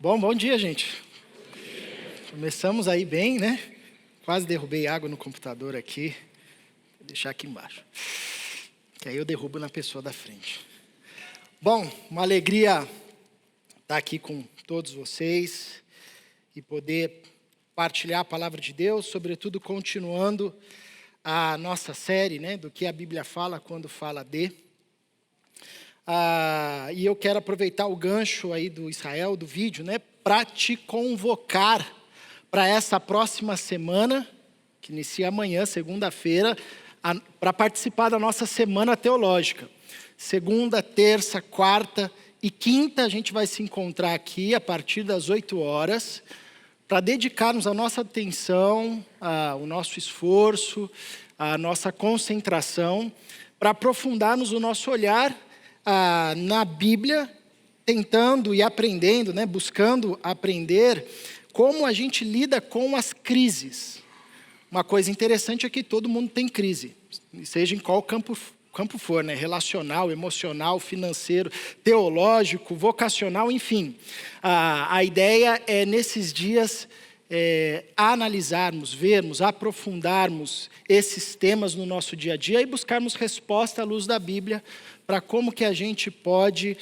Bom dia, gente. Começamos aí bem, né? Quase derrubei água no computador aqui. Vou deixar aqui embaixo. Que aí eu derrubo na pessoa da frente. Bom, uma alegria estar aqui com todos vocês e poder partilhar a palavra de Deus, sobretudo continuando a nossa série, né? Do que a Bíblia fala quando fala de... E eu quero aproveitar o gancho aí do Israel, do vídeo, né, para te convocar para essa próxima semana, que inicia amanhã, segunda-feira, para participar da nossa semana teológica. Segunda, terça, quarta e quinta a gente vai se encontrar aqui a partir das 8 horas, para dedicarmos a nossa atenção, o nosso esforço, a nossa concentração, para aprofundarmos o nosso olhar na Bíblia, tentando e aprendendo, né, buscando aprender como a gente lida com as crises. Uma coisa interessante é que todo mundo tem crise, seja em qual campo for, né, relacional, emocional, financeiro, teológico, vocacional, enfim. A ideia é, nesses dias, analisarmos, vermos, aprofundarmos esses temas no nosso dia a dia e buscarmos resposta à luz da Bíblia para como que a gente pode,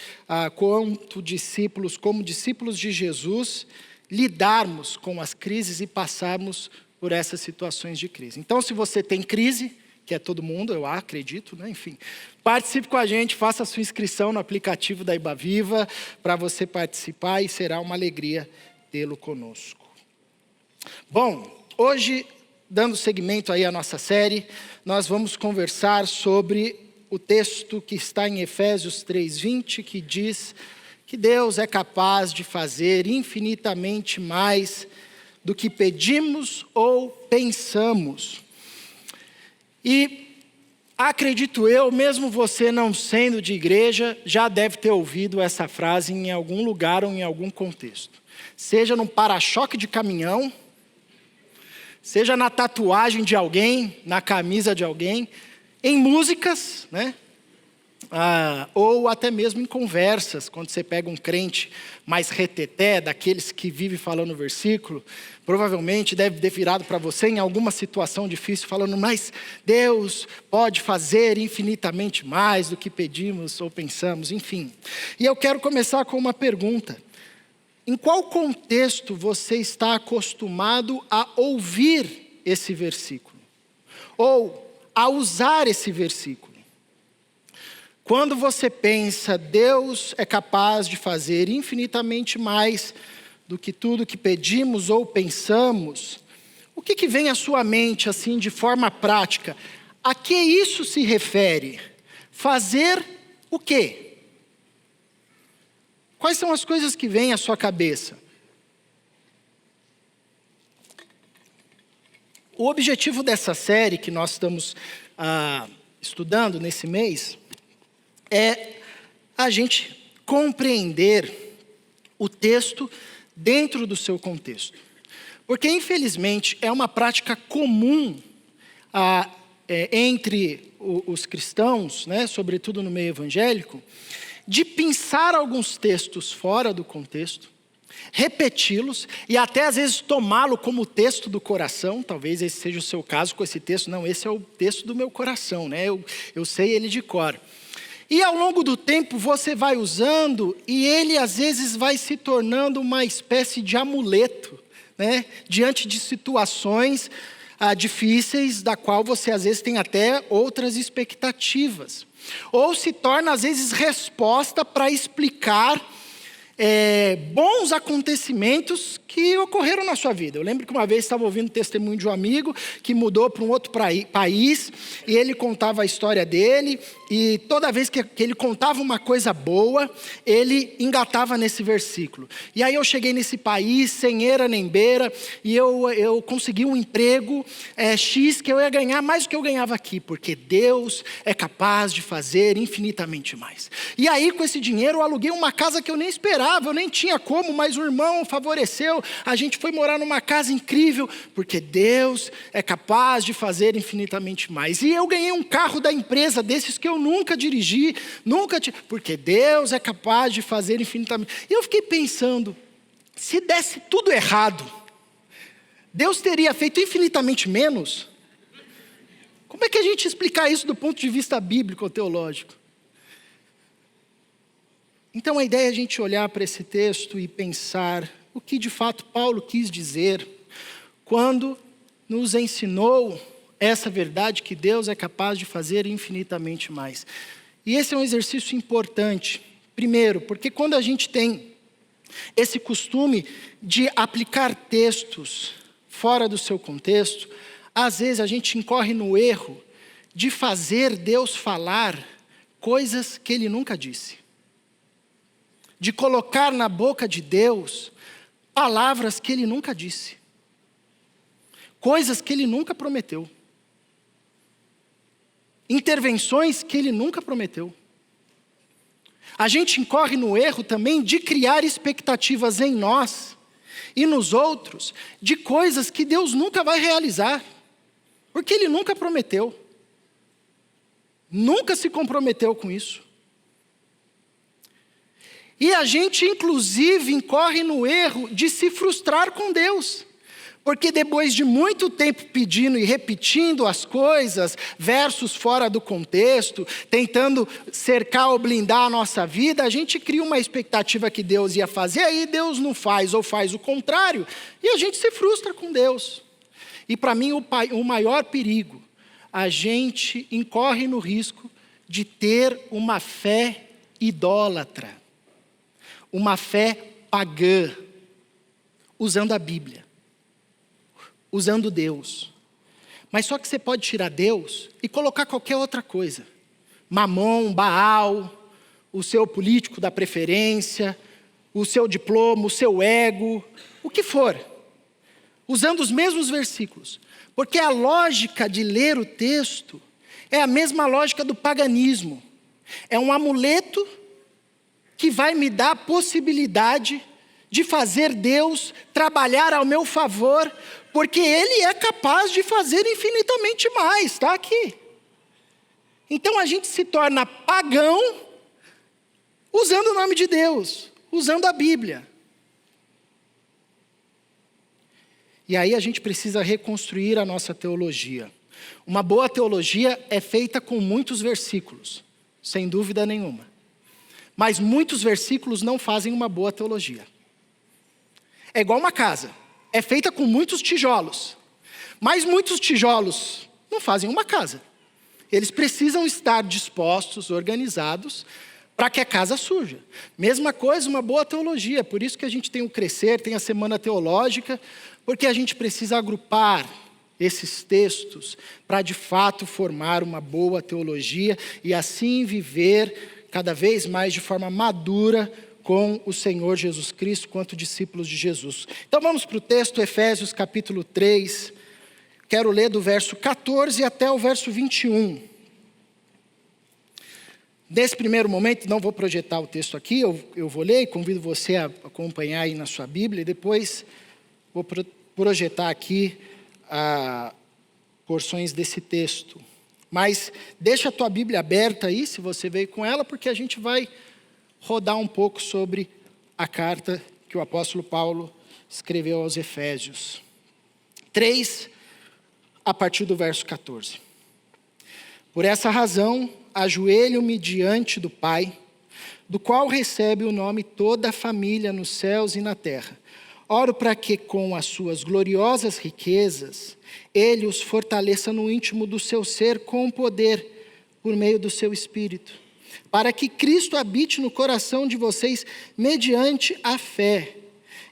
como discípulos de Jesus, lidarmos com as crises e passarmos por essas situações de crise. Então, se você tem crise, que é todo mundo, eu acredito, né? Enfim, participe com a gente, faça a sua inscrição no aplicativo da Ibaviva para você participar e será uma alegria tê-lo conosco. Bom, hoje, dando seguimento aí à nossa série, nós vamos conversar sobre o texto que está em Efésios 3:20, que diz que Deus é capaz de fazer infinitamente mais do que pedimos ou pensamos. E acredito eu, mesmo você não sendo de igreja, já deve ter ouvido essa frase em algum lugar ou em algum contexto. Seja num para-choque de caminhão, seja na tatuagem de alguém, na camisa de alguém, em músicas, né? Ou até mesmo em conversas, quando você pega um crente mais reteté, daqueles que vive falando o versículo, provavelmente deve ter virado para você em alguma situação difícil, falando, mas Deus pode fazer infinitamente mais do que pedimos ou pensamos, enfim. E eu quero começar com uma pergunta. Em qual contexto você está acostumado a ouvir esse versículo? Ou a usar esse versículo? Quando você pensa, Deus é capaz de fazer infinitamente mais do que tudo que pedimos ou pensamos, o que vem à sua mente, assim, de forma prática? A que isso se refere? Fazer o quê? Quais são as coisas que vêm à sua cabeça? O objetivo dessa série que nós estamos estudando nesse mês é a gente compreender o texto dentro do seu contexto. Porque, infelizmente, é uma prática comum entre os cristãos, né, sobretudo no meio evangélico, de pensar alguns textos fora do contexto, repeti-los e até às vezes tomá-lo como texto do coração. Talvez esse seja o seu caso com esse texto. Não, esse é o texto do meu coração, né? Eu sei ele de cor. E ao longo do tempo você vai usando e ele às vezes vai se tornando uma espécie de amuleto, né? Diante de situações difíceis, da qual você às vezes tem até outras expectativas. Ou se torna às vezes resposta para explicar bons acontecimentos que ocorreram na sua vida. Eu lembro que uma vez estava ouvindo o testemunho de um amigo que mudou para um outro país e ele contava a história dele e toda vez que ele contava uma coisa boa, ele engatava nesse versículo. E aí eu cheguei nesse país sem eira nem beira e eu consegui um emprego X que eu ia ganhar mais do que eu ganhava aqui, porque Deus é capaz de fazer infinitamente mais. E aí com esse dinheiro eu aluguei uma casa que eu nem esperava, eu nem tinha como, mas o irmão favoreceu, a gente foi morar numa casa incrível, porque Deus é capaz de fazer infinitamente mais. E eu ganhei um carro da empresa desses que eu nunca dirigi, porque Deus é capaz de fazer infinitamente. E eu fiquei pensando, se desse tudo errado, Deus teria feito infinitamente menos? Como é que a gente explicar isso do ponto de vista bíblico ou teológico? Então a ideia é a gente olhar para esse texto e pensar o que de fato Paulo quis dizer quando nos ensinou essa verdade que Deus é capaz de fazer infinitamente mais. E esse é um exercício importante. Primeiro, porque quando a gente tem esse costume de aplicar textos fora do seu contexto, às vezes a gente incorre no erro de fazer Deus falar coisas que Ele nunca disse. De colocar na boca de Deus palavras que Ele nunca disse. Coisas que Ele nunca prometeu. Intervenções que Ele nunca prometeu. A gente incorre no erro também de criar expectativas em nós e nos outros de coisas que Deus nunca vai realizar. Porque Ele nunca prometeu. Nunca se comprometeu com isso. E a gente, inclusive, incorre no erro de se frustrar com Deus. Porque depois de muito tempo pedindo e repetindo as coisas, versos fora do contexto, tentando cercar ou blindar a nossa vida, a gente cria uma expectativa que Deus ia fazer, aí Deus não faz ou faz o contrário, e a gente se frustra com Deus. E para mim o maior perigo, a gente incorre no risco de ter uma fé idólatra. Uma fé pagã, usando a Bíblia, usando Deus. Mas só que você pode tirar Deus e colocar qualquer outra coisa. Mamon, Baal, o seu político da preferência, o seu diploma, o seu ego, o que for. Usando os mesmos versículos. Porque a lógica de ler o texto é a mesma lógica do paganismo. É um amuleto que vai me dar a possibilidade de fazer Deus trabalhar ao meu favor, porque Ele é capaz de fazer infinitamente mais, está aqui. Então a gente se torna pagão usando o nome de Deus, usando a Bíblia. E aí a gente precisa reconstruir a nossa teologia. Uma boa teologia é feita com muitos versículos, sem dúvida nenhuma. Mas muitos versículos não fazem uma boa teologia. É igual uma casa. É feita com muitos tijolos. Mas muitos tijolos não fazem uma casa. Eles precisam estar dispostos, organizados, para que a casa surja. Mesma coisa, uma boa teologia. Por isso que a gente tem o Crescer, tem a Semana Teológica, porque a gente precisa agrupar esses textos para de fato formar uma boa teologia e assim viver cada vez mais de forma madura com o Senhor Jesus Cristo, quanto discípulos de Jesus. Então vamos para o texto, Efésios capítulo 3. Quero ler do verso 14 até o verso 21. Nesse primeiro momento, não vou projetar o texto aqui, eu vou ler e convido você a acompanhar aí na sua Bíblia, e depois vou projetar aqui porções desse texto. Mas deixa a tua Bíblia aberta aí, se você veio com ela, porque a gente vai rodar um pouco sobre a carta que o apóstolo Paulo escreveu aos Efésios. 3, a partir do verso 14. Por essa razão, ajoelho-me diante do Pai, do qual recebe o nome toda a família nos céus e na terra. Oro para que, com as suas gloriosas riquezas, Ele os fortaleça no íntimo do seu ser com poder, por meio do seu Espírito, para que Cristo habite no coração de vocês mediante a fé.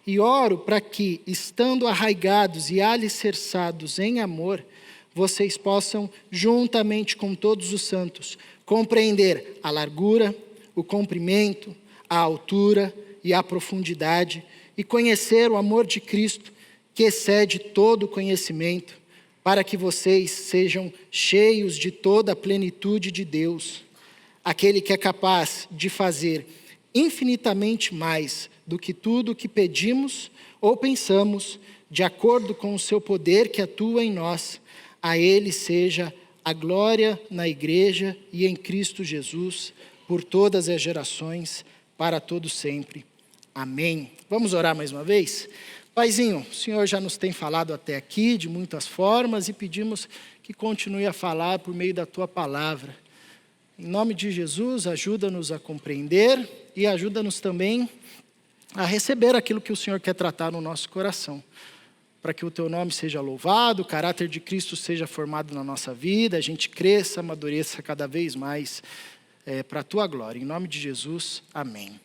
E oro para que, estando arraigados e alicerçados em amor, vocês possam, juntamente com todos os santos, compreender a largura, o comprimento, a altura e a profundidade, e conhecer o amor de Cristo, que excede todo o conhecimento, para que vocês sejam cheios de toda a plenitude de Deus, aquele que é capaz de fazer infinitamente mais do que tudo o que pedimos ou pensamos, de acordo com o seu poder que atua em nós. A Ele seja a glória na Igreja e em Cristo Jesus, por todas as gerações, para todo sempre. Amém. Vamos orar mais uma vez? Paizinho, o Senhor já nos tem falado até aqui de muitas formas e pedimos que continue a falar por meio da Tua palavra. Em nome de Jesus, ajuda-nos a compreender e ajuda-nos também a receber aquilo que o Senhor quer tratar no nosso coração. Para que o Teu nome seja louvado, o caráter de Cristo seja formado na nossa vida, a gente cresça, amadureça cada vez mais para a Tua glória. Em nome de Jesus, amém.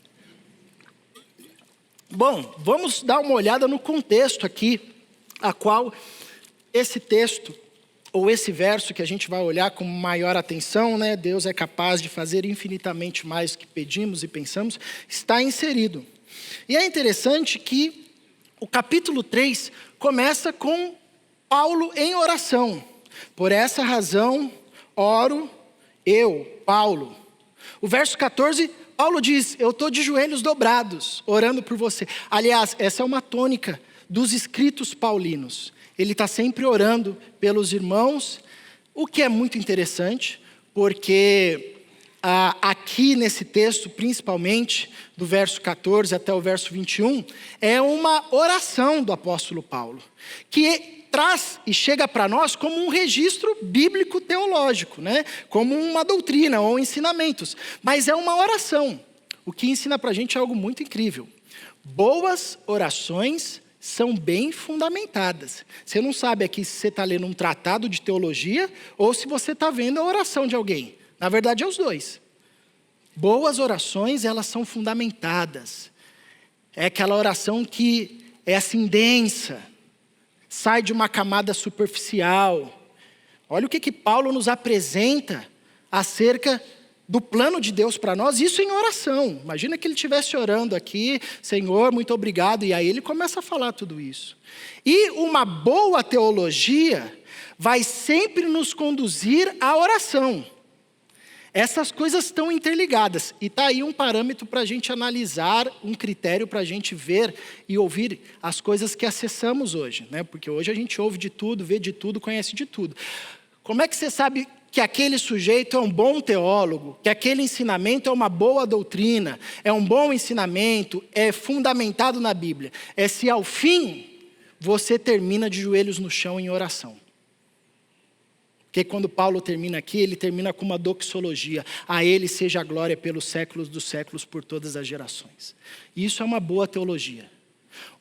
Bom, vamos dar uma olhada no contexto aqui, a qual esse texto, ou esse verso que a gente vai olhar com maior atenção, né? Deus é capaz de fazer infinitamente mais do que pedimos e pensamos, está inserido. E é interessante que o capítulo 3 começa com Paulo em oração. Por essa razão, oro eu, Paulo. O verso 14, Paulo diz, eu estou de joelhos dobrados, orando por você. Aliás, essa é uma tônica dos escritos paulinos. Ele está sempre orando pelos irmãos, o que é muito interessante, porque aqui nesse texto, principalmente, do verso 14 até o verso 21, é uma oração do apóstolo Paulo, que traz e chega para nós como um registro bíblico teológico, né? Como uma doutrina ou ensinamentos, mas é uma oração, o que ensina para a gente algo muito incrível. Boas orações são bem fundamentadas. Você não sabe aqui se você está lendo um tratado de teologia ou se você está vendo a oração de alguém. Na verdade, é os dois. Boas orações, elas são fundamentadas. É aquela oração que é assim densa, sai de uma camada superficial. Olha o que Paulo nos apresenta acerca do plano de Deus para nós, isso em oração. Imagina que ele estivesse orando aqui, Senhor, muito obrigado, e aí ele começa a falar tudo isso. E uma boa teologia vai sempre nos conduzir à oração. Essas coisas estão interligadas, e está aí um parâmetro para a gente analisar, um critério para a gente ver e ouvir as coisas que acessamos hoje, né? Porque hoje a gente ouve de tudo, vê de tudo, conhece de tudo. Como é que você sabe que aquele sujeito é um bom teólogo, que aquele ensinamento é uma boa doutrina, é um bom ensinamento, é fundamentado na Bíblia? É se ao fim você termina de joelhos no chão em oração. Porque quando Paulo termina aqui, ele termina com uma doxologia. A ele seja a glória pelos séculos dos séculos, por todas as gerações. E isso é uma boa teologia.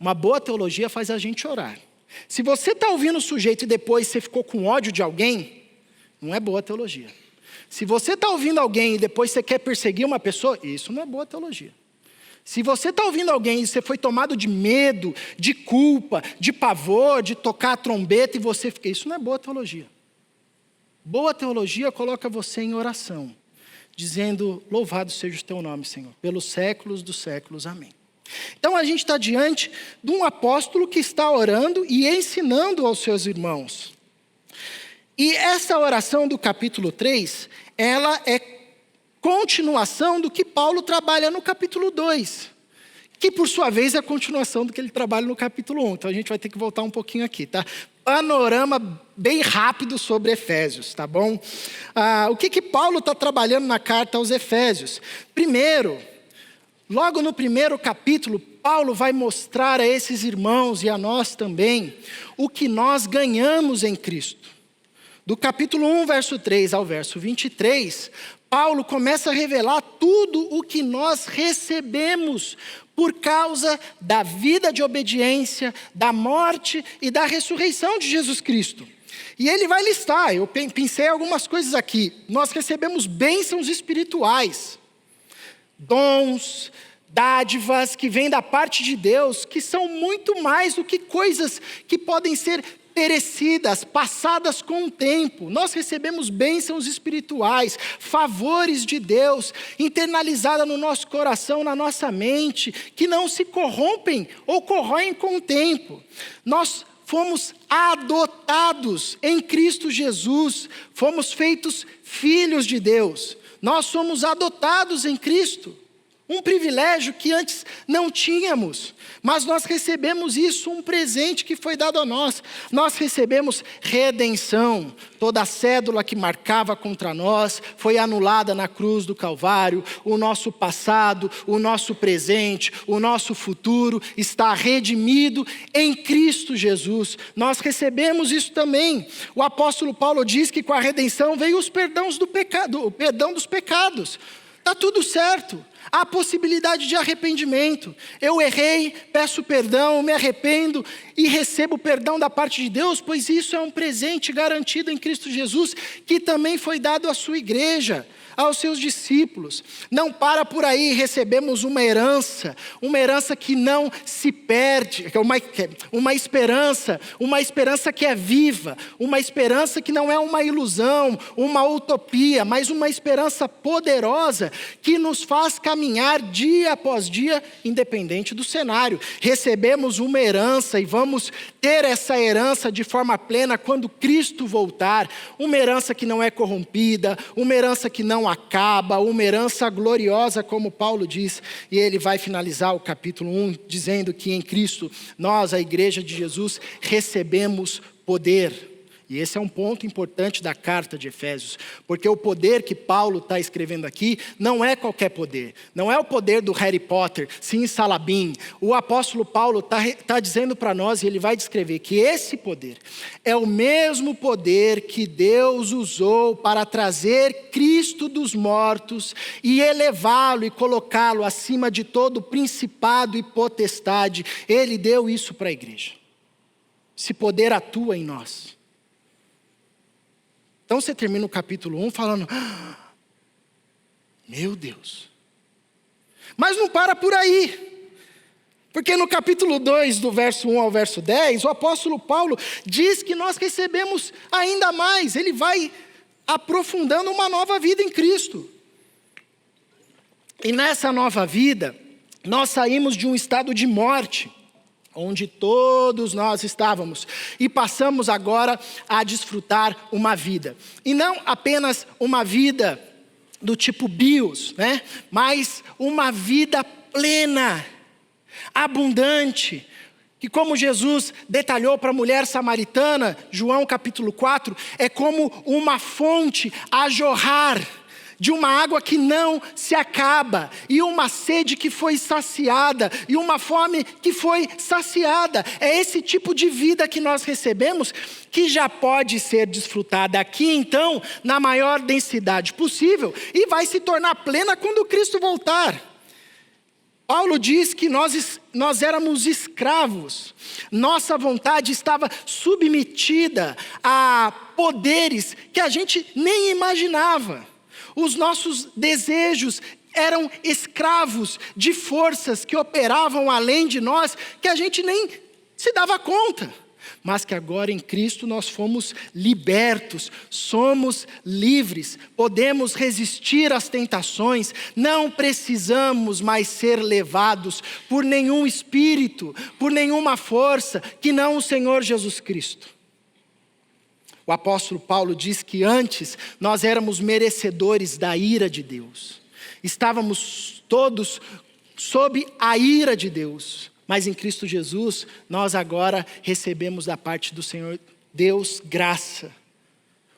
Uma boa teologia faz a gente orar. Se você está ouvindo o sujeito e depois você ficou com ódio de alguém, não é boa teologia. Se você está ouvindo alguém e depois você quer perseguir uma pessoa, isso não é boa teologia. Se você está ouvindo alguém e você foi tomado de medo, de culpa, de pavor, de tocar a trombeta e você fica, isso não é boa teologia. Boa teologia coloca você em oração, dizendo, louvado seja o teu nome, Senhor, pelos séculos dos séculos, amém. Então a gente está diante de um apóstolo que está orando e ensinando aos seus irmãos. E essa oração do capítulo 3, ela é continuação do que Paulo trabalha no capítulo 2, que por sua vez é a continuação do que ele trabalha no capítulo 1. Então a gente vai ter que voltar um pouquinho aqui, tá? Panorama bem rápido sobre Efésios, tá bom? O que Paulo está trabalhando na carta aos Efésios? Primeiro, logo no primeiro capítulo, Paulo vai mostrar a esses irmãos e a nós também o que nós ganhamos em Cristo. Do capítulo 1, verso 3 ao verso 23, Paulo começa a revelar tudo o que nós recebemos por causa da vida de obediência, da morte e da ressurreição de Jesus Cristo. E ele vai listar, eu pensei algumas coisas aqui. Nós recebemos bênçãos espirituais, dons, dádivas que vêm da parte de Deus, que são muito mais do que coisas que podem ser perecidas, passadas com o tempo. Nós recebemos bênçãos espirituais, favores de Deus, internalizada no nosso coração, na nossa mente, que não se corrompem ou corroem com o tempo. Nós fomos adotados em Cristo Jesus, fomos feitos filhos de Deus. Nós somos adotados em Cristo. um privilégio que antes não tínhamos, mas nós recebemos isso, um presente que foi dado a nós. Nós recebemos redenção. Toda a cédula que marcava contra nós foi anulada na cruz do Calvário. O nosso passado, o nosso presente, o nosso futuro está redimido em Cristo Jesus. Nós recebemos isso também. O apóstolo Paulo diz que com a redenção veio o perdão dos pecados. Está tudo certo. Há possibilidade de arrependimento. Eu errei, peço perdão, me arrependo e recebo perdão da parte de Deus, pois isso é um presente garantido em Cristo Jesus, que também foi dado à sua igreja, aos seus discípulos. Não para por aí, recebemos uma herança que não se perde, uma esperança que é viva, uma esperança que não é uma ilusão, uma utopia, mas uma esperança poderosa que nos faz caminhar dia após dia, independente do cenário. Recebemos uma herança e vamos ter essa herança de forma plena quando Cristo voltar. Uma herança que não é corrompida, uma herança que não acaba, uma herança gloriosa, como Paulo diz. E ele vai finalizar o capítulo 1 dizendo que em Cristo nós, a igreja de Jesus, recebemos poder. E esse é um ponto importante da carta de Efésios, porque o poder que Paulo está escrevendo aqui não é qualquer poder, não é o poder do Harry Potter, Simsalabim. O apóstolo Paulo está dizendo para nós, e ele vai descrever que esse poder é o mesmo poder que Deus usou para trazer Cristo dos mortos e elevá-lo e colocá-lo acima de todo principado e potestade. Ele deu isso para a igreja. Esse poder atua em nós. Então você termina o capítulo 1 falando, meu Deus. Mas não para por aí. Porque no capítulo 2, do verso 1 ao verso 10, o apóstolo Paulo diz que nós recebemos ainda mais. Ele vai aprofundando uma nova vida em Cristo. E nessa nova vida, nós saímos de um estado de morte, onde todos nós estávamos, e passamos agora a desfrutar uma vida. E não apenas uma vida do tipo bios, né? Mas uma vida plena, abundante, que como Jesus detalhou para a mulher samaritana, João capítulo 4, é como uma fonte a jorrar, de uma água que não se acaba, e uma sede que foi saciada, e uma fome que foi saciada. É esse tipo de vida que nós recebemos, que já pode ser desfrutada aqui então, na maior densidade possível, e vai se tornar plena quando Cristo voltar. Paulo diz que nós éramos escravos, nossa vontade estava submetida a poderes que a gente nem imaginava. Os nossos desejos eram escravos de forças que operavam além de nós, que a gente nem se dava conta. Mas que agora em Cristo nós fomos libertos, somos livres, podemos resistir às tentações, não precisamos mais ser levados por nenhum espírito, por nenhuma força, que não o Senhor Jesus Cristo. O apóstolo Paulo diz que antes nós éramos merecedores da ira de Deus. Estávamos todos sob a ira de Deus. Mas em Cristo Jesus, nós agora recebemos da parte do Senhor Deus graça.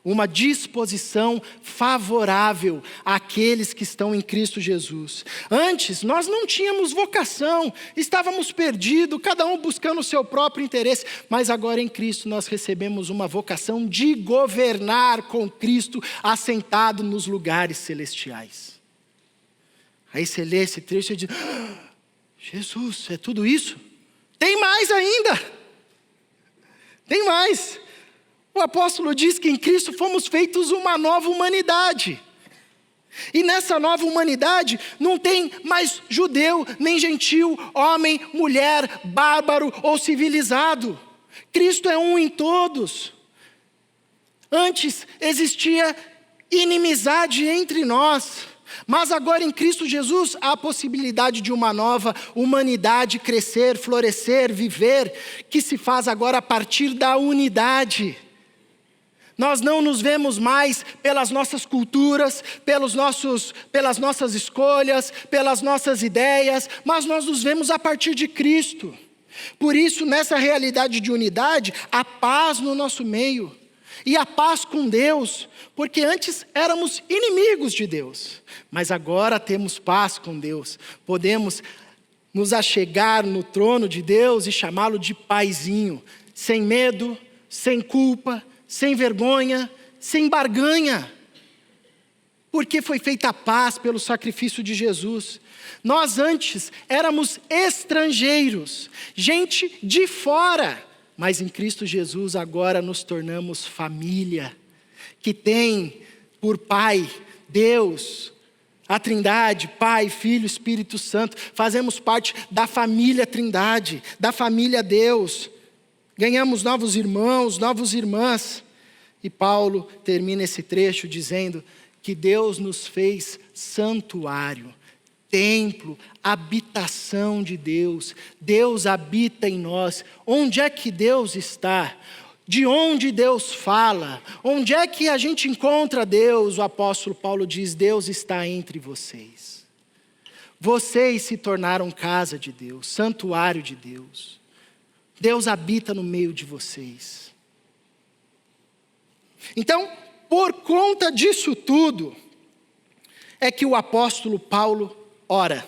Uma disposição favorável àqueles que estão em Cristo Jesus. Antes, nós não tínhamos vocação, estávamos perdidos, cada um buscando o seu próprio interesse. Mas agora em Cristo nós recebemos uma vocação de governar com Cristo assentado nos lugares celestiais. Aí você lê esse trecho e diz, Jesus, é tudo isso? Tem mais ainda. Tem mais. O apóstolo diz que em Cristo fomos feitos uma nova humanidade. E nessa nova humanidade não tem mais judeu, nem gentil, homem, mulher, bárbaro ou civilizado. Cristo é um em todos. Antes existia inimizade entre nós. Mas agora em Cristo Jesus há a possibilidade de uma nova humanidade crescer, florescer, viver, que se faz agora a partir da unidade. Nós não nos vemos mais pelas nossas culturas, pelas nossas escolhas, pelas nossas ideias, mas nós nos vemos a partir de Cristo. Por isso, nessa realidade de unidade, há paz no nosso meio. E a paz com Deus, porque antes éramos inimigos de Deus, mas agora temos paz com Deus. Podemos nos achegar no trono de Deus e chamá-lo de paizinho, sem medo, sem culpa, sem vergonha, sem barganha. Porque foi feita a paz pelo sacrifício de Jesus. Nós antes éramos estrangeiros, gente de fora. Mas em Cristo Jesus agora nos tornamos família, que tem por Pai, Deus, a Trindade, Pai, Filho, Espírito Santo. Fazemos parte da família Trindade, da família Deus. Ganhamos novos irmãos, novas irmãs. E Paulo termina esse trecho dizendo que Deus nos fez santuário, templo, habitação de Deus. Deus habita em nós. Onde é que Deus está? De onde Deus fala? Onde é que a gente encontra Deus? O apóstolo Paulo diz: Deus está entre vocês. Vocês se tornaram casa de Deus, santuário de Deus. Deus habita no meio de vocês. Então, por conta disso tudo, é que o apóstolo Paulo ora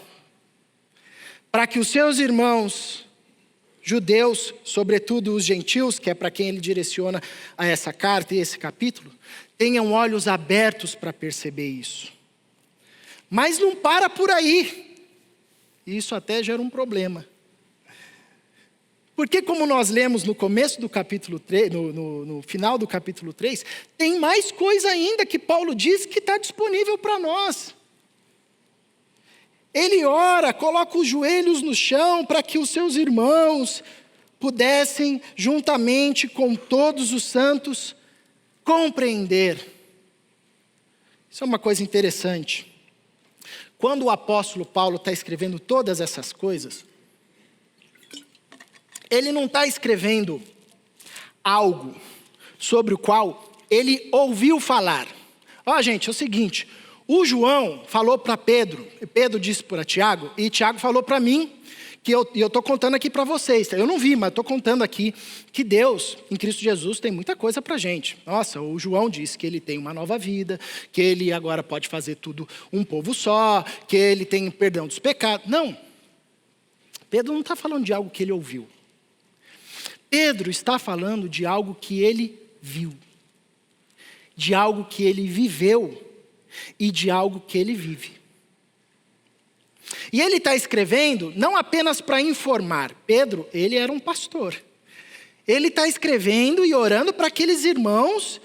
para que os seus irmãos judeus, sobretudo os gentios, que é para quem ele direciona a essa carta e esse capítulo, tenham olhos abertos para perceber isso. Mas não para por aí. Isso até gera um problema. Porque como nós lemos no começo do capítulo 3, no final do capítulo 3, tem mais coisa ainda que Paulo diz que está disponível para nós. Ele ora, coloca os joelhos no chão para que os seus irmãos pudessem, juntamente com todos os santos, compreender. Isso é uma coisa interessante. Quando o apóstolo Paulo está escrevendo todas essas coisas, ele não está escrevendo algo sobre o qual ele ouviu falar. Ó, gente, é o seguinte: o João falou para Pedro, Pedro disse para Tiago, e Tiago falou para mim, que eu estou contando aqui para vocês. Eu não vi, mas estou contando aqui que Deus, em Cristo Jesus, tem muita coisa para a gente. Nossa, o João disse que ele tem uma nova vida, que ele agora pode fazer tudo um povo só, que ele tem perdão dos pecados. Não, Pedro não está falando de algo que ele ouviu. Pedro está falando de algo que ele viu, de algo que ele viveu e de algo que ele vive. E ele está escrevendo não apenas para informar. Pedro, ele era um pastor. Ele está escrevendo e orando para aqueles irmãos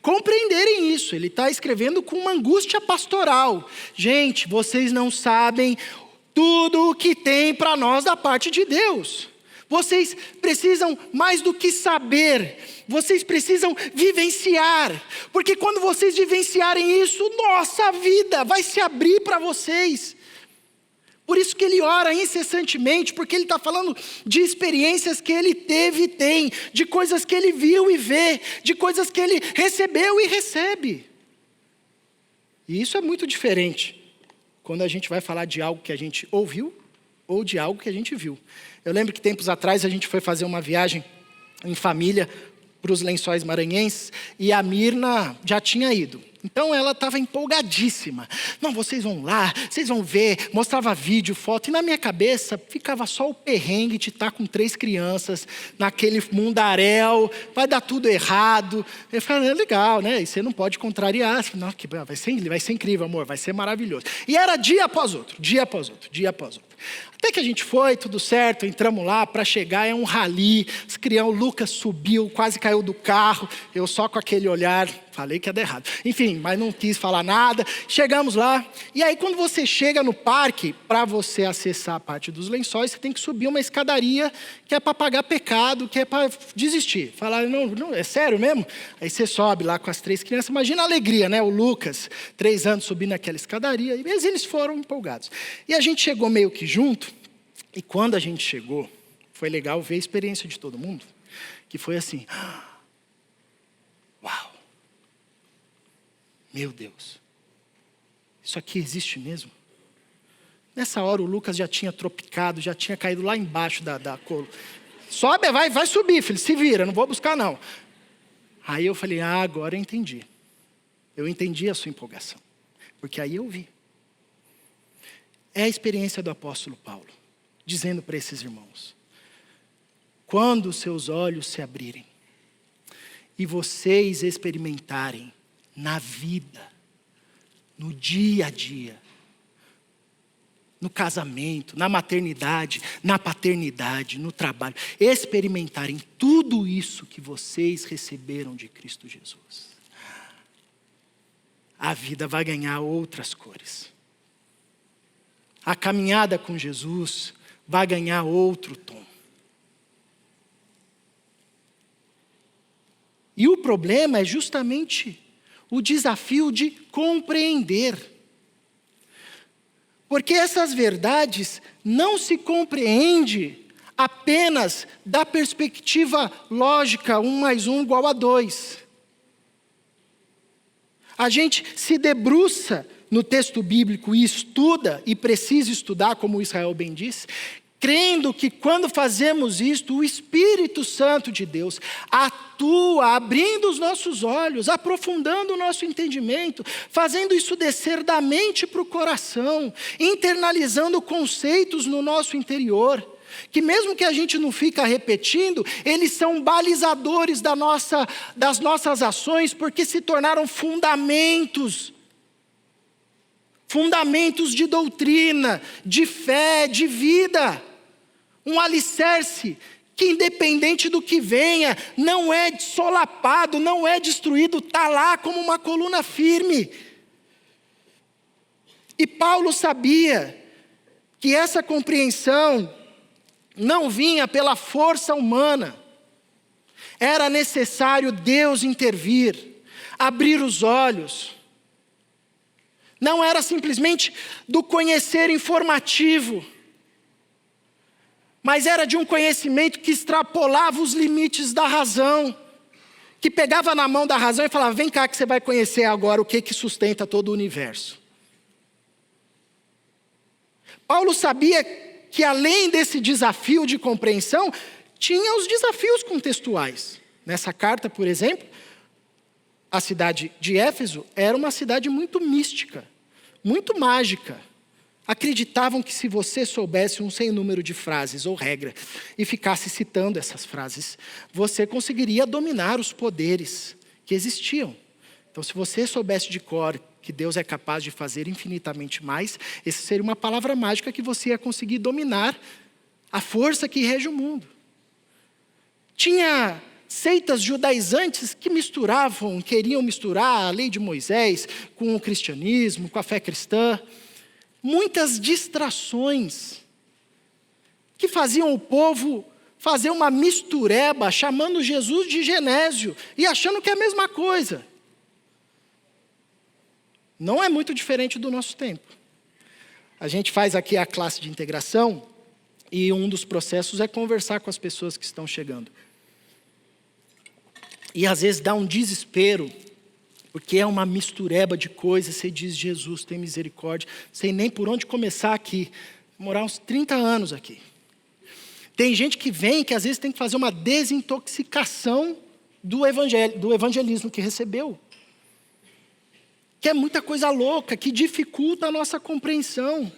compreenderem isso. Ele está escrevendo com uma angústia pastoral. Gente, vocês não sabem tudo o que tem para nós da parte de Deus. Vocês precisam mais do que saber, vocês precisam vivenciar, porque quando vocês vivenciarem isso, nossa vida vai se abrir para vocês. Por isso que ele ora incessantemente, porque ele está falando de experiências que ele teve e tem, de coisas que ele viu e vê, de coisas que ele recebeu e recebe. E isso é muito diferente quando a gente vai falar de algo que a gente ouviu ou de algo que a gente viu. Eu lembro que tempos atrás a gente foi fazer uma viagem em família para os Lençóis Maranhenses e a Mirna já tinha ido. Então ela estava empolgadíssima. Não, vocês vão lá, vocês vão ver, mostrava vídeo, foto. E na minha cabeça ficava só o perrengue de estar com 3 crianças naquele mundaréu, vai dar tudo errado. Eu falei, legal, né? E você não pode contrariar. Não, vai ser incrível, amor, vai ser maravilhoso. E era dia após outro, dia após outro, dia após outro. Até que a gente foi, tudo certo, entramos lá, para chegar é um rally, o Lucas subiu, quase caiu do carro, eu só com aquele olhar, falei que ia dar errado. Enfim, mas não quis falar nada, chegamos lá, e aí quando você chega no parque, para você acessar a parte dos lençóis, você tem que subir uma escadaria, que é para pagar pecado, que é para desistir. Falar, não, é sério mesmo? Aí você sobe lá com as 3 crianças, imagina a alegria, né? O Lucas, 3 anos subindo aquela escadaria, e eles foram empolgados. E a gente chegou meio que junto, e quando a gente chegou, foi legal ver a experiência de todo mundo, que foi assim, uau, Meu Deus, isso aqui existe mesmo? Nessa hora o Lucas já tinha tropicado, já tinha caído lá embaixo da colo. Sobe, vai subir, filho, se vira, não vou buscar não. Aí eu falei, agora eu entendi. Eu entendi a sua empolgação. Porque aí eu vi. É a experiência do apóstolo Paulo, dizendo para esses irmãos: quando os seus olhos se abrirem, e vocês experimentarem na vida, no dia a dia, no casamento, na maternidade, na paternidade, no trabalho, experimentarem tudo isso que vocês receberam de Cristo Jesus, a vida vai ganhar outras cores. A caminhada com Jesus vai ganhar outro tom. E o problema é justamente o desafio de compreender. Porque essas verdades não se compreende apenas da perspectiva lógica, 1 mais 1 igual a 2. A gente se debruça no texto bíblico e estuda, e precisa estudar, como Israel bem disse, crendo que quando fazemos isto, o Espírito Santo de Deus atua, abrindo os nossos olhos, aprofundando o nosso entendimento, fazendo isso descer da mente para o coração, internalizando conceitos no nosso interior, que mesmo que a gente não fica repetindo, eles são balizadores das nossas ações, porque se tornaram fundamentos de doutrina, de fé, de vida. Um alicerce que, independente do que venha, não é solapado, não é destruído, está lá como uma coluna firme. E Paulo sabia que essa compreensão não vinha pela força humana. Era necessário Deus intervir, abrir os olhos. Não era simplesmente do conhecer informativo, mas era de um conhecimento que extrapolava os limites da razão, que pegava na mão da razão e falava: vem cá que você vai conhecer agora o que sustenta todo o universo. Paulo sabia que além desse desafio de compreensão, tinha os desafios contextuais. Nessa carta, por exemplo, a cidade de Éfeso era uma cidade muito mística, muito mágica. Acreditavam que se você soubesse um sem número de frases ou regras e ficasse citando essas frases, você conseguiria dominar os poderes que existiam. Então, se você soubesse de cor que Deus é capaz de fazer infinitamente mais, essa seria uma palavra mágica que você ia conseguir dominar a força que rege o mundo. Tinha seitas judaizantes que queriam misturar a lei de Moisés com o cristianismo, com a fé cristã. Muitas distrações que faziam o povo fazer uma mistureba, chamando Jesus de Genésio e achando que é a mesma coisa. Não é muito diferente do nosso tempo. A gente faz aqui a classe de integração e um dos processos é conversar com as pessoas que estão chegando. E às vezes dá um desespero, porque é uma mistureba de coisas. Você diz: Jesus, tem misericórdia, sei nem por onde começar aqui. Vou morar uns 30 anos aqui. Tem gente que vem que às vezes tem que fazer uma desintoxicação do evangelismo que recebeu. Que é muita coisa louca, que dificulta a nossa compreensão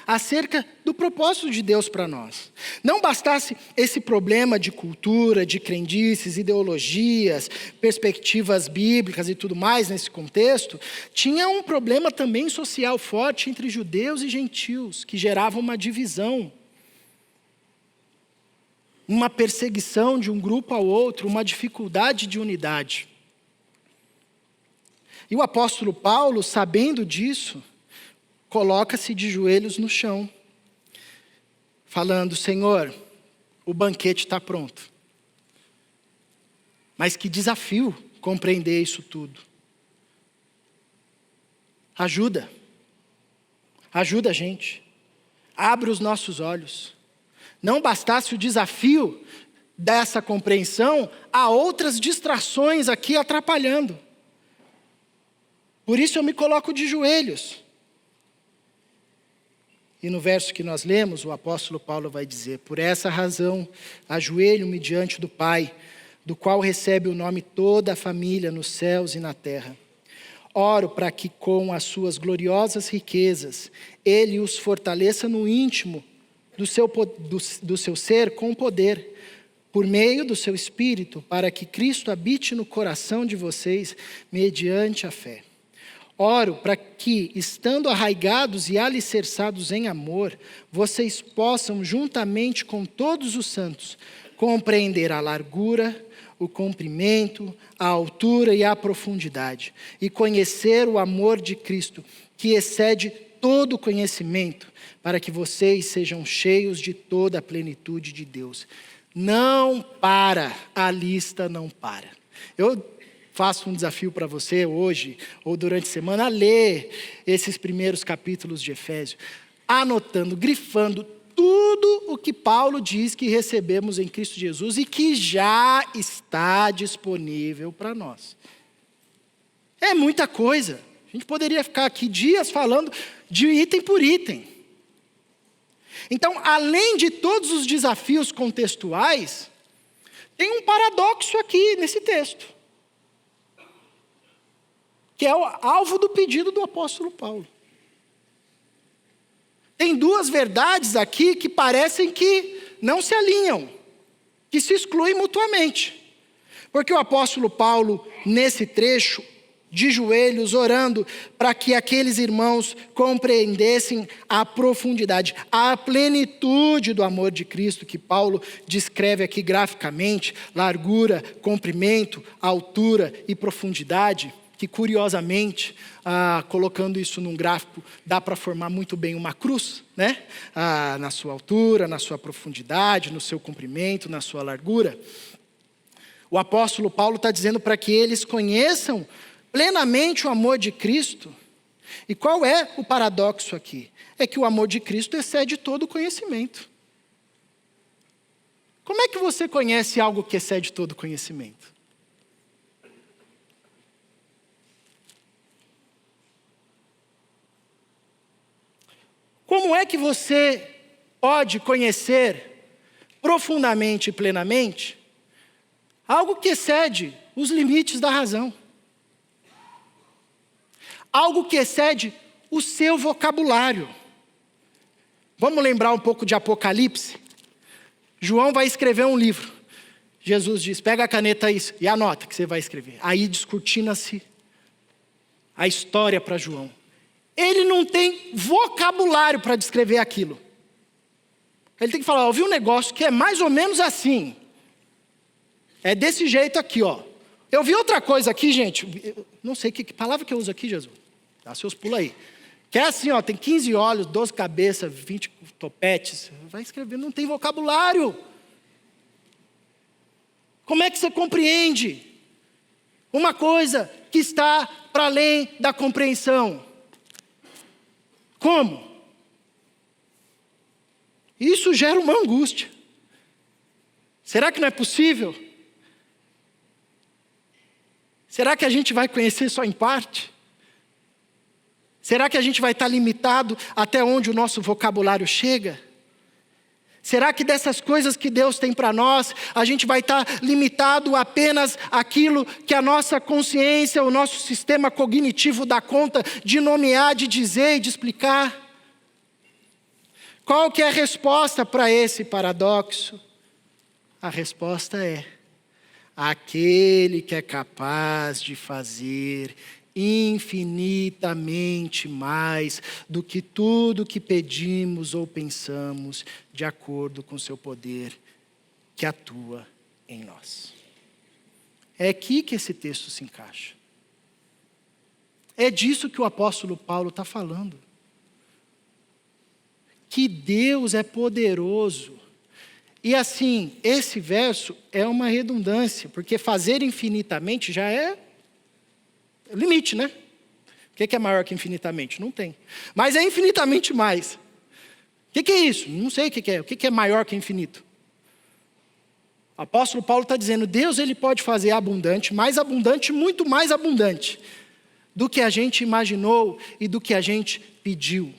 acerca do propósito de Deus para nós. Não bastasse esse problema de cultura, de crendices, ideologias, perspectivas bíblicas e tudo mais nesse contexto, tinha um problema também social forte entre judeus e gentios, que gerava uma divisão, uma perseguição de um grupo ao outro, uma dificuldade de unidade. E o apóstolo Paulo, sabendo disso, coloca-se de joelhos no chão, falando: Senhor, o banquete está pronto. Mas que desafio compreender isso tudo. Ajuda a gente, abre os nossos olhos. Não bastasse o desafio dessa compreensão, há outras distrações aqui atrapalhando. Por isso eu me coloco de joelhos. E no verso que nós lemos, o apóstolo Paulo vai dizer: por essa razão, ajoelho-me diante do Pai, do qual recebe o nome toda a família nos céus e na terra. Oro para que com as suas gloriosas riquezas, Ele os fortaleça no íntimo do seu ser com poder, por meio do seu Espírito, para que Cristo habite no coração de vocês, mediante a fé. Oro para que, estando arraigados e alicerçados em amor, vocês possam, juntamente com todos os santos, compreender a largura, o comprimento, a altura e a profundidade, e conhecer o amor de Cristo, que excede todo o conhecimento, para que vocês sejam cheios de toda a plenitude de Deus. Não para, a lista não para. Eu faço um desafio para você hoje, ou durante a semana, a ler esses primeiros capítulos de Efésios, anotando, grifando tudo o que Paulo diz que recebemos em Cristo Jesus e que já está disponível para nós. É muita coisa. A gente poderia ficar aqui dias falando de item por item. Então, além de todos os desafios contextuais, tem um paradoxo aqui nesse texto, que é o alvo do pedido do apóstolo Paulo. Tem duas verdades aqui que parecem que não se alinham, que se excluem mutuamente. Porque o apóstolo Paulo, nesse trecho, de joelhos, orando para que aqueles irmãos compreendessem a profundidade, a plenitude do amor de Cristo, que Paulo descreve aqui graficamente, largura, comprimento, altura e profundidade, que curiosamente, colocando isso num gráfico, dá para formar muito bem uma cruz, né? Na sua altura, na sua profundidade, no seu comprimento, na sua largura. O apóstolo Paulo está dizendo para que eles conheçam plenamente o amor de Cristo. E qual é o paradoxo aqui? É que o amor de Cristo excede todo o conhecimento. Como é que você conhece algo que excede todo o conhecimento? Como é que você pode conhecer profundamente e plenamente algo que excede os limites da razão? Algo que excede o seu vocabulário. Vamos lembrar um pouco de Apocalipse? João vai escrever um livro. Jesus diz: pega a caneta aí e anota que você vai escrever. Aí descortina-se a história para João. Ele não tem vocabulário para descrever aquilo. Ele tem que falar: eu vi um negócio que é mais ou menos assim. É desse jeito aqui, ó. Eu vi outra coisa aqui, gente. Não sei que palavra que eu uso aqui, Jesus. Dá seus pulos aí. Que é assim, ó, tem 15 olhos, 12 cabeças, 20 topetes. Vai escrever, não tem vocabulário. Como é que você compreende uma coisa que está para além da compreensão? Como? Isso gera uma angústia. Será que não é possível? Será que a gente vai conhecer só em parte? Será que a gente vai estar limitado até onde o nosso vocabulário chega? Será que dessas coisas que Deus tem para nós, a gente vai estar limitado apenas àquilo que a nossa consciência, o nosso sistema cognitivo dá conta de nomear, de dizer e de explicar? Qual que é a resposta para esse paradoxo? A resposta é: aquele que é capaz de fazer infinitamente mais do que tudo que pedimos ou pensamos, de acordo com o seu poder que atua em nós. É aqui que esse texto se encaixa. É disso que o apóstolo Paulo está falando. Que Deus é poderoso. E assim, esse verso é uma redundância, porque fazer infinitamente já é limite, né? O que é maior que infinitamente? Não tem. Mas é infinitamente mais. O que é isso? Não sei o que é. O que é maior que infinito? O apóstolo Paulo está dizendo: Deus ele pode fazer abundante, mais abundante, muito mais abundante do que a gente imaginou e do que a gente pediu.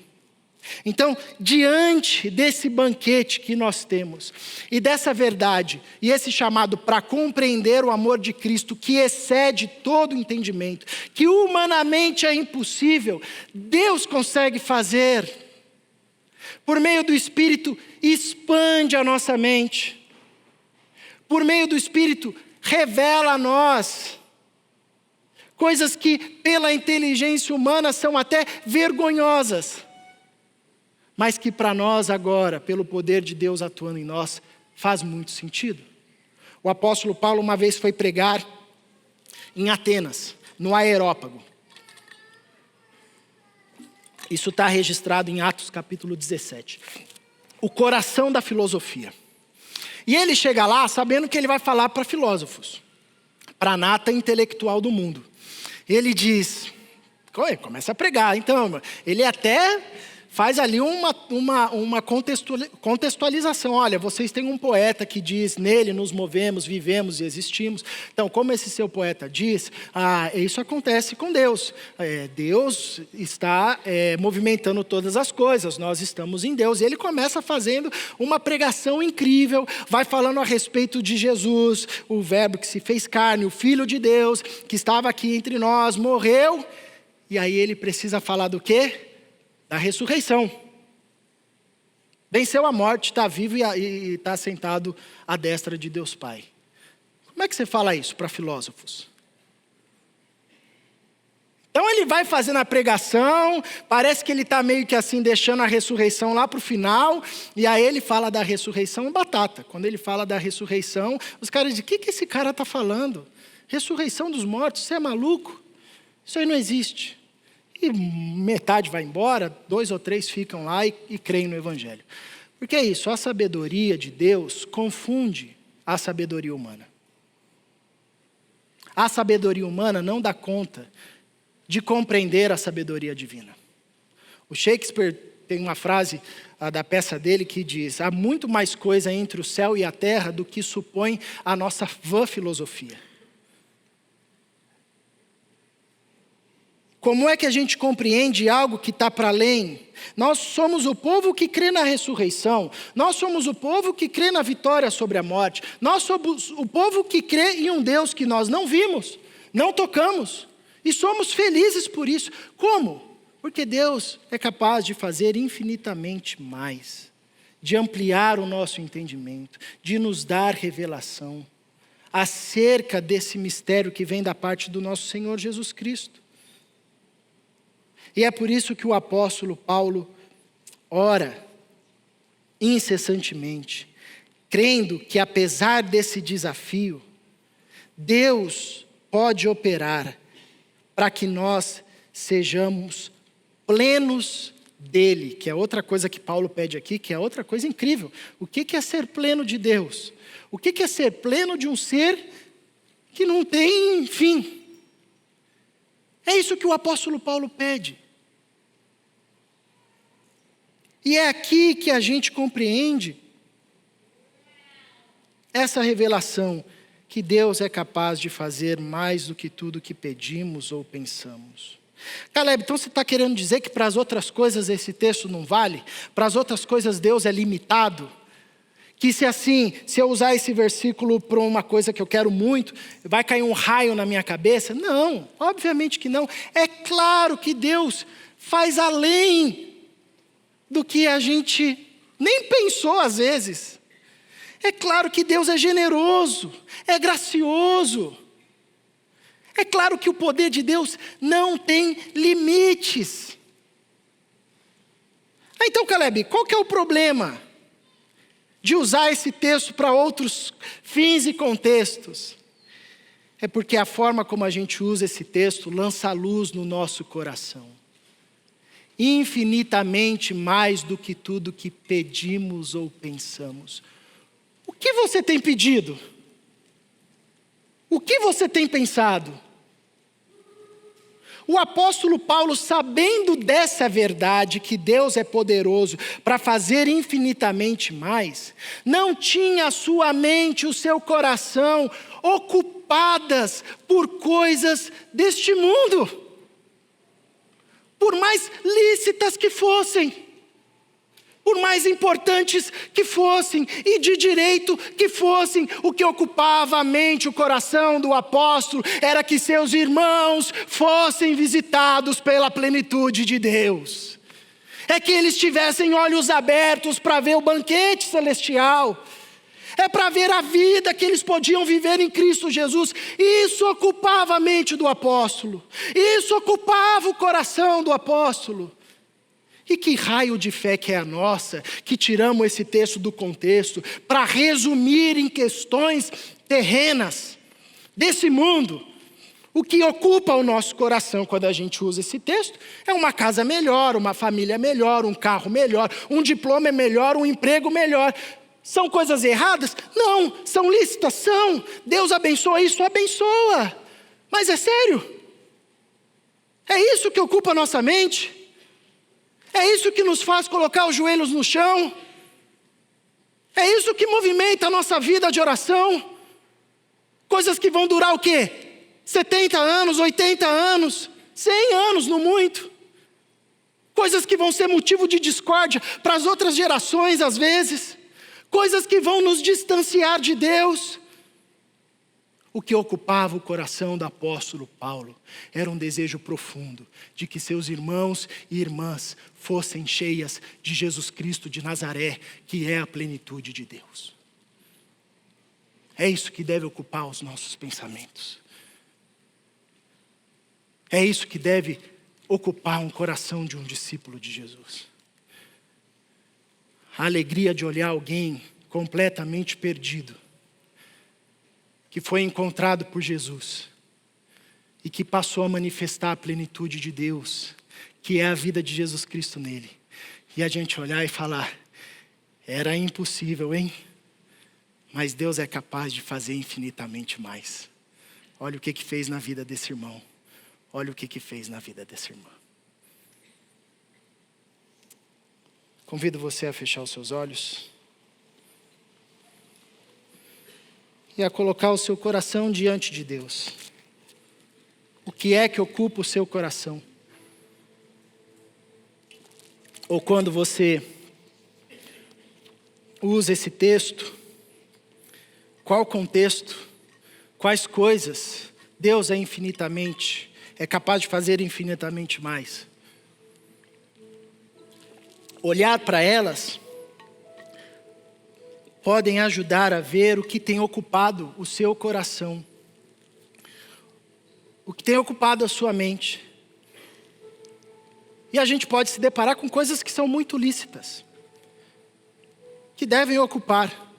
Então, diante desse banquete que nós temos, e dessa verdade, e esse chamado para compreender o amor de Cristo, que excede todo entendimento, que humanamente é impossível, Deus consegue fazer. Por meio do Espírito, expande a nossa mente. Por meio do Espírito, revela a nós coisas que pela inteligência humana são até vergonhosas, mas que para nós agora, pelo poder de Deus atuando em nós, faz muito sentido. O apóstolo Paulo uma vez foi pregar em Atenas, no Areópago. Isso está registrado em Atos capítulo 17. O coração da filosofia. E ele chega lá sabendo que ele vai falar para filósofos, para a nata intelectual do mundo. Ele diz, começa a pregar, então, ele até faz ali uma contextualização. Olha, vocês têm um poeta que diz, nele nos movemos, vivemos e existimos. Então, como esse seu poeta diz, isso acontece com Deus. Deus está movimentando todas as coisas, nós estamos em Deus. E ele começa fazendo uma pregação incrível, vai falando a respeito de Jesus, o verbo que se fez carne, o Filho de Deus, que estava aqui entre nós, morreu. E aí ele precisa falar do quê? Da ressurreição. Venceu a morte, está vivo e está sentado à destra de Deus Pai. Como é que você fala isso para filósofos? Então ele vai fazendo a pregação, parece que ele está meio que assim deixando a ressurreição lá para o final, e aí ele fala da ressurreição batata. Quando ele fala da ressurreição, os caras dizem, o que esse cara está falando? Ressurreição dos mortos, você é maluco? Isso aí não existe. E metade vai embora, 2 ou 3 ficam lá e creem no Evangelho. Porque é isso, a sabedoria de Deus confunde a sabedoria humana. A sabedoria humana não dá conta de compreender a sabedoria divina. O Shakespeare tem uma frase da peça dele que diz, há muito mais coisa entre o céu e a terra do que supõe a nossa vã filosofia. Como é que a gente compreende algo que está para além? Nós somos o povo que crê na ressurreição. Nós somos o povo que crê na vitória sobre a morte. Nós somos o povo que crê em um Deus que nós não vimos, não tocamos. E somos felizes por isso. Como? Porque Deus é capaz de fazer infinitamente mais. De ampliar o nosso entendimento. De nos dar revelação. Acerca desse mistério que vem da parte do nosso Senhor Jesus Cristo. E é por isso que o apóstolo Paulo ora incessantemente, crendo que apesar desse desafio, Deus pode operar para que nós sejamos plenos dele, que é outra coisa que Paulo pede aqui, que é outra coisa incrível. O que é ser pleno de Deus? O que é ser pleno de um ser que não tem fim? É isso que o apóstolo Paulo pede. E é aqui que a gente compreende essa revelação que Deus é capaz de fazer mais do que tudo que pedimos ou pensamos. Caleb, então você está querendo dizer que para as outras coisas esse texto não vale? Para as outras coisas Deus é limitado? Que se eu usar esse versículo para uma coisa que eu quero muito, vai cair um raio na minha cabeça? Não, obviamente que não. É claro que Deus faz além do que a gente nem pensou às vezes. É claro que Deus é generoso, é gracioso. É claro que o poder de Deus não tem limites. Então, Caleb, qual que é o problema de usar esse texto para outros fins e contextos? É porque a forma como a gente usa esse texto lança luz no nosso coração. Infinitamente mais do que tudo que pedimos ou pensamos. O que você tem pedido? O que você tem pensado? O apóstolo Paulo, sabendo dessa verdade, que Deus é poderoso para fazer infinitamente mais, não tinha a sua mente, o seu coração ocupadas por coisas deste mundo. por mais lícitas que fossem, por mais importantes que fossem e de direito que fossem, o que ocupava a mente, o coração do apóstolo era que seus irmãos fossem visitados pela plenitude de Deus. É que eles tivessem olhos abertos para ver o banquete celestial. É para ver a vida que eles podiam viver em Cristo Jesus. Isso ocupava a mente do apóstolo. Isso ocupava o coração do apóstolo. E que raio de fé que é a nossa, que tiramos esse texto do contexto para resumir em questões terrenas desse mundo. O que ocupa o nosso coração quando a gente usa esse texto é uma casa melhor, uma família melhor, um carro melhor, um diploma melhor, um emprego melhor. São coisas erradas? Não. São lícitas? São. Deus abençoa isso? Abençoa. Mas é sério? É isso que ocupa a nossa mente? É isso que nos faz colocar os joelhos no chão? É isso que movimenta a nossa vida de oração? Coisas que vão durar o quê? 70 anos, 80 anos, 100 anos no muito. Coisas que vão ser motivo de discórdia para as outras gerações às vezes. Coisas que vão nos distanciar de Deus. O que ocupava o coração do apóstolo Paulo era um desejo profundo de que seus irmãos e irmãs fossem cheias de Jesus Cristo de Nazaré, que é a plenitude de Deus. É isso que deve ocupar os nossos pensamentos. É isso que deve ocupar um coração de um discípulo de Jesus. A alegria de olhar alguém completamente perdido, que foi encontrado por Jesus e que passou a manifestar a plenitude de Deus, que é a vida de Jesus Cristo nele. E a gente olhar e falar, era impossível, hein? Mas Deus é capaz de fazer infinitamente mais. Olha o que fez na vida desse irmão. Olha o que fez na vida dessa irmã. Convido você a fechar os seus olhos e a colocar o seu coração diante de Deus. O que é que ocupa o seu coração? Ou quando você usa esse texto, qual contexto, quais coisas Deus é capaz de fazer infinitamente mais? Olhar para elas podem ajudar a ver o que tem ocupado o seu coração, o que tem ocupado a sua mente. E a gente pode se deparar com coisas que são muito lícitas, que devem ocupar.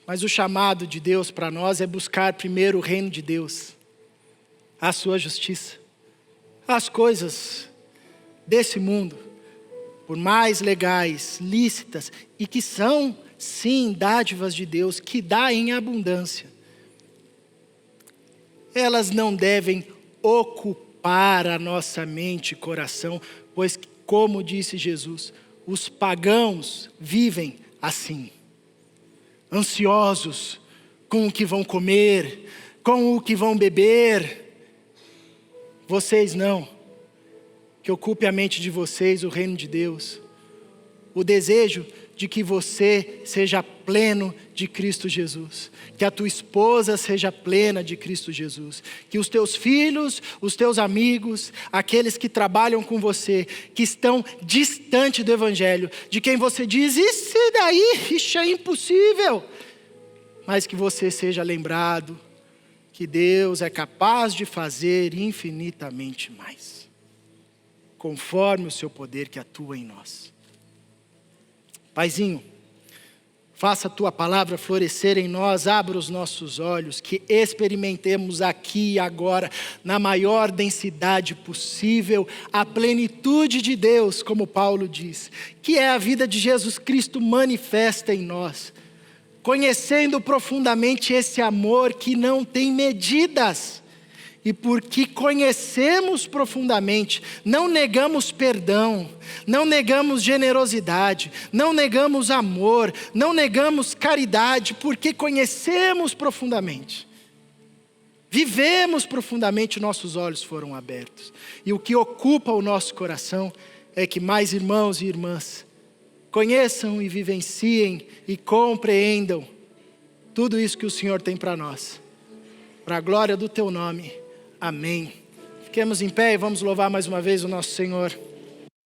Mas o chamado de Deus para nós é buscar primeiro o reino de Deus, a sua justiça. As coisas desse mundo, por mais legais, lícitas, e que são, sim, dádivas de Deus, que dá em abundância, elas não devem ocupar a nossa mente e coração, pois, como disse Jesus, os pagãos vivem assim, ansiosos com o que vão comer, com o que vão beber. Vocês não. Que ocupe a mente de vocês o reino de Deus. O desejo de que você seja pleno de Cristo Jesus. Que a tua esposa seja plena de Cristo Jesus. Que os teus filhos, os teus amigos, aqueles que trabalham com você, que estão distante do Evangelho, de quem você diz, isso daí, isso é impossível. Mas que você seja lembrado que Deus é capaz de fazer infinitamente mais, conforme o seu poder que atua em nós. Paizinho, faça a tua palavra florescer em nós, abra os nossos olhos, que experimentemos aqui e agora, na maior densidade possível, a plenitude de Deus, como Paulo diz, que é a vida de Jesus Cristo manifesta em nós, conhecendo profundamente esse amor que não tem medidas. E porque conhecemos profundamente, não negamos perdão, não negamos generosidade, não negamos amor, não negamos caridade, porque conhecemos profundamente. vivemos profundamente, nossos olhos foram abertos. E o que ocupa o nosso coração é que mais irmãos e irmãs conheçam e vivenciem e compreendam tudo isso que o Senhor tem para nós. Para a glória do teu nome. Amém. Fiquemos em pé e vamos louvar mais uma vez o nosso Senhor.